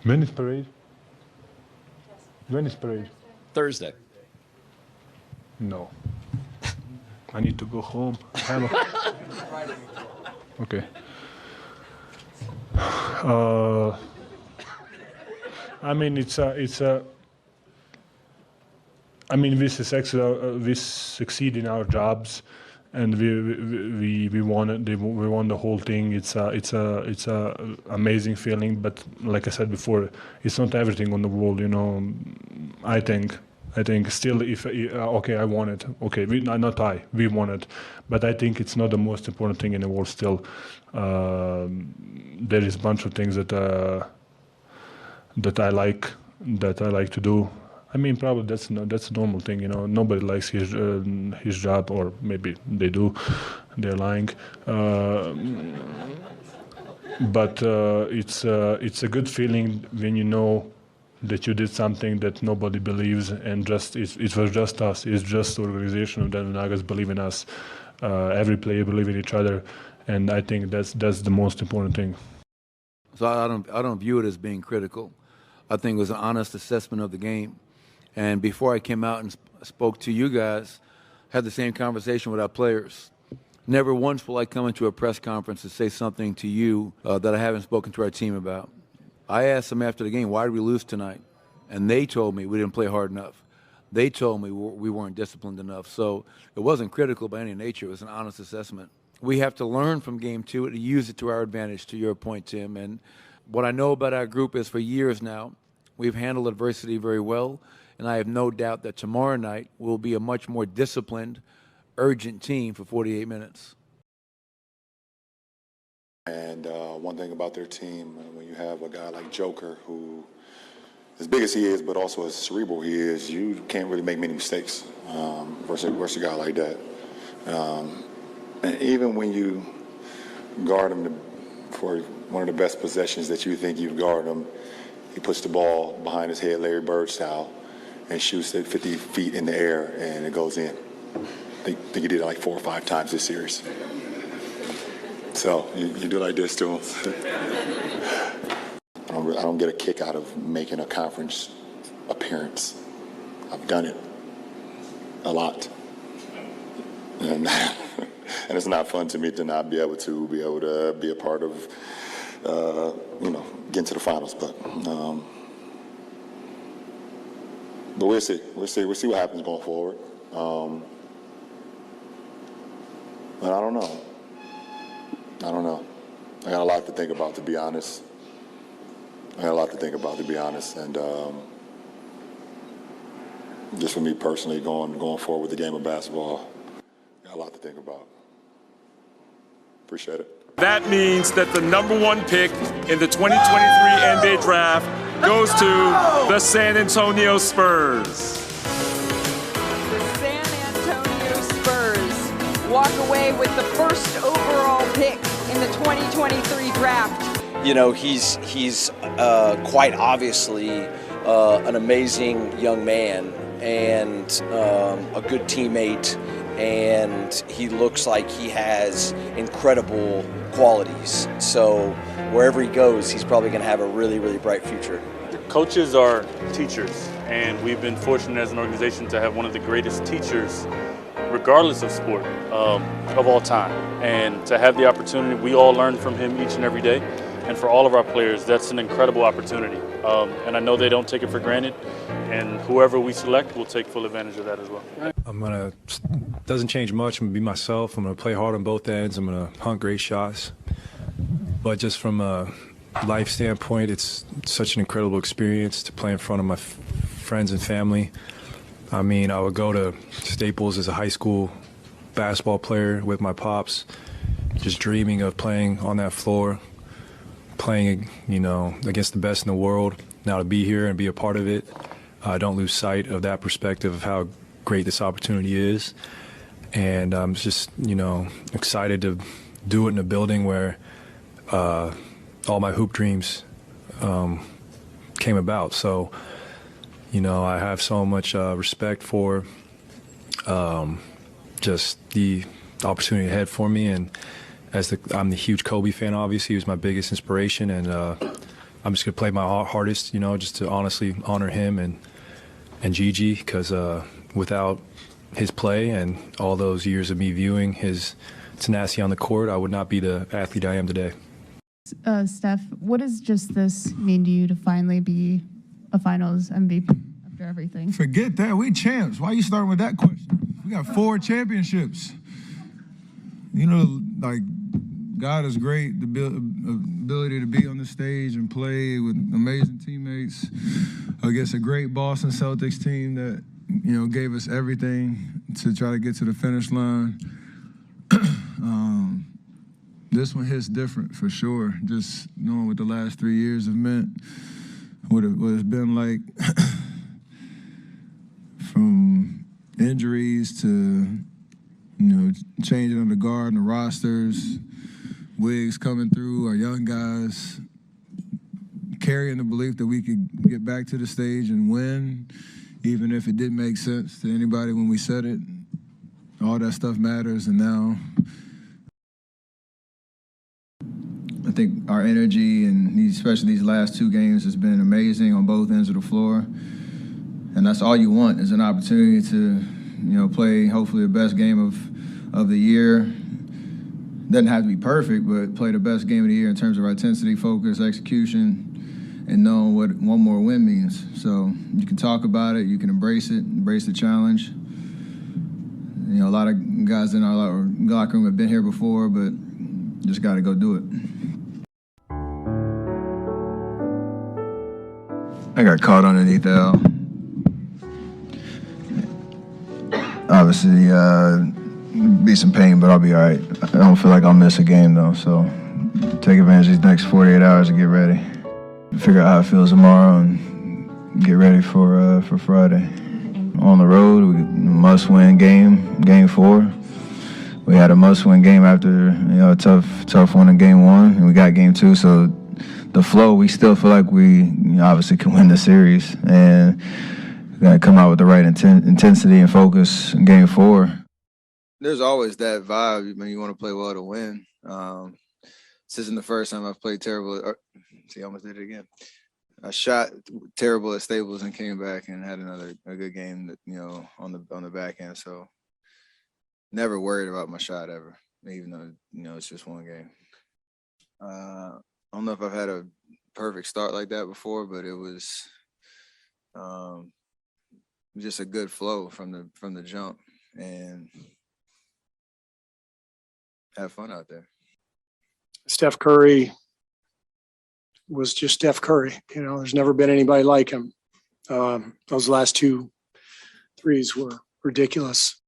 When is parade? When is parade? Thursday. No. I need to go home. Okay. I mean, we succeed in our jobs, and we won the whole thing. It's a amazing feeling. But like I said before, it's not everything on the world, you know. I think still, if okay, I won it. Okay, we won it. But I think it's not the most important thing in the world. Still, there is a bunch of things that I like to do. I mean, probably that's a normal thing, you know. Nobody likes his job, or maybe they do. They're lying. But it's a good feeling when you know that you did something that nobody believes, and it was just us. It's just the organization of the Nuggets believe in us. Every player believe in each other, and I think that's the most important thing. So I don't view it as being critical. I think it was an honest assessment of the game. And before I came out and spoke to you guys, had the same conversation with our players. Never once will I come into a press conference to say something to you that I haven't spoken to our team about. I asked them after the game, why did we lose tonight? And they told me we didn't play hard enough. They told me we weren't disciplined enough. So it wasn't critical by any nature. It was an honest assessment. We have to learn from game two and use it to our advantage, to your point, Tim. And what I know about our group is for years now, we've handled adversity very well. And I have no doubt that tomorrow night will be a much more disciplined, urgent team for 48 minutes. And one thing about their team, when you have a guy like Joker, who, as big as he is, but also as cerebral he is, you can't really make many mistakes versus a guy like that. And even when you guard him for one of the best possessions that you think you've guarded him, he puts the ball behind his head, Larry Bird style, and shoots it 50 feet in the air, and it goes in. I think he did it like 4 or 5 times this series. So you do like this to him. I don't get a kick out of making a conference appearance. I've done it a lot, and it's not fun to me to not be able to be a part of getting to the finals. But we'll see what happens going forward. But I don't know. I got a lot to think about, to be honest. And just for me personally, going forward with the game of basketball, got a lot to think about. Appreciate it. That means that the #1 pick in the 2023 NBA draft goes to the San Antonio Spurs. The San Antonio Spurs walk away with the first overall pick in the 2023 draft. You know, he's quite obviously an amazing young man and a good teammate, and he looks like he has incredible qualities. So wherever he goes, he's probably going to have a really, really bright future. Coaches are teachers, and we've been fortunate as an organization to have one of the greatest teachers, regardless of sport, of all time. And to have the opportunity, we all learn from him each and every day. And for all of our players, that's an incredible opportunity. And I know they don't take it for granted. And whoever we select will take full advantage of that as well. Doesn't change much. I'm gonna be myself. I'm gonna play hard on both ends. I'm gonna hunt great shots. But just from a life standpoint, it's such an incredible experience to play in front of my friends and family. I mean, I would go to Staples as a high school basketball player with my pops, just dreaming of playing on that floor, playing, against the best in the world. Now to be here and be a part of it, I don't lose sight of that perspective of how great this opportunity is. And I'm just, excited to do it in a building where all my hoop dreams came about. So, I have so much respect for just the opportunity ahead for me. And I'm the huge Kobe fan, obviously. He was my biggest inspiration. And I'm just gonna play my hardest, just to honestly honor him and Gigi, because without his play and all those years of me viewing his tenacity on the court, I would not be the athlete I am today. Steph, what does just this mean to you to finally be a Finals MVP after everything? Forget that. We champs. Why are you starting with that question? We got 4 championships. Like, God is great. The ability to be on the stage and play with amazing teammates against a great Boston Celtics team that, gave us everything to try to get to the finish line. This one hits different for sure. Just knowing what the last 3 years have meant, what it's been like from injuries to, changing of the guard and the rosters, Wiggs coming through, our young guys, carrying the belief that we could get back to the stage and win, even if it didn't make sense to anybody when we said it. All that stuff matters, and now I think our energy, and especially these last 2 games, has been amazing on both ends of the floor. And that's all you want, is an opportunity to, play hopefully the best game of the year. Doesn't have to be perfect, but play the best game of the year in terms of our intensity, focus, execution, and knowing what one more win means. So you can talk about it, you can embrace it, embrace the challenge. A lot of guys in our locker room have been here before, but just got to go do it. I got caught underneath L. Obviously, be some pain, but I'll be all right. I don't feel like I'll miss a game, though, so take advantage of these next 48 hours to get ready. Figure out how it feels tomorrow and get ready for Friday. On the road, must-win game 4. We had a must-win game after a tough one in game 1, and we got game 2, so the flow, we still feel like we obviously can win the series, and got to come out with the right intensity and focus in game 4. There's always that vibe when you want to play well to win. This isn't the first time I've played terrible. See, I almost did it again. I shot terrible at Staples and came back and had a good game that, on the back end. So never worried about my shot ever, even though, it's just one game. I don't know if I've had a perfect start like that before, but it was just a good flow from the jump, and have fun out there. Steph Curry was just Steph Curry. There's never been anybody like him. Those last 2 threes were ridiculous.